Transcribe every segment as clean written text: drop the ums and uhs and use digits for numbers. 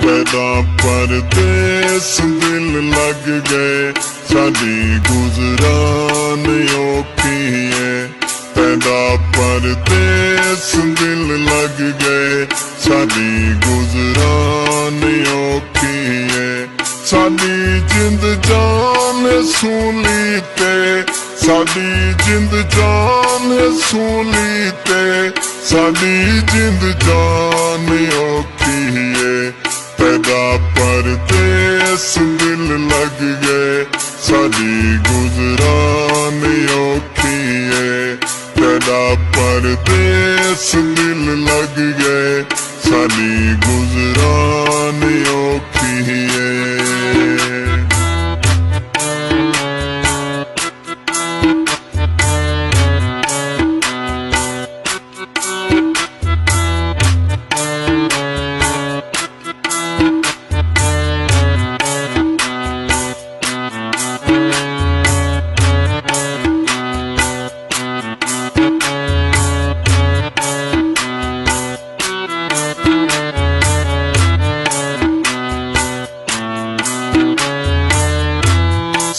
तेरा परदेस दिल लग गए साडी गुजरान औखी है। तेरा परदेस दिल लग गए साडी गुजरान औखी है। साडी जिंद जान सूली ते साडी जिंद जान सूली ते साडी जिंद जान औखी है। तेरा परदेस दिल लग गए साडी गुजरान औखी है। तेरा परदेस दिल लग गए साडी गुजरान औखी है।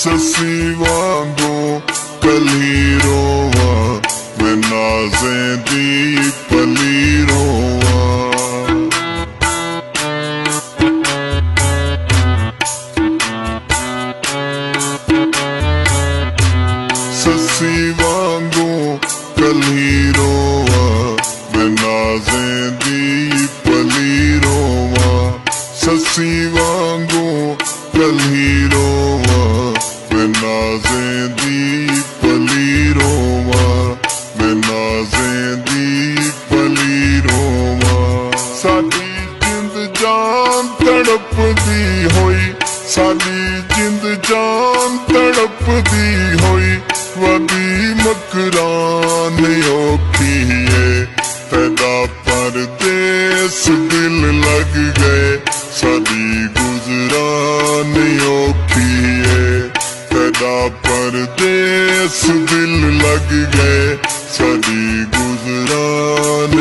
ससी वांगू कली रोवा मैं नाज़े दी पली रोवा। ससी वांगू कली रोवा मैं नाज़े दी पली रोवा। ससी वांगू कली रोवा मैं नाज़े दी पली रोवा। मैं नाज़े दी पली रोवा। साडी जिंद जान तड़पदी होई साडी जिंद जान तड़पदी होई वदी मकरान औखी है। तेरा परदेस दिल लग गए साडी गुजरान औखी है। तेरा परदेस दिल लग गए साडी गुजरान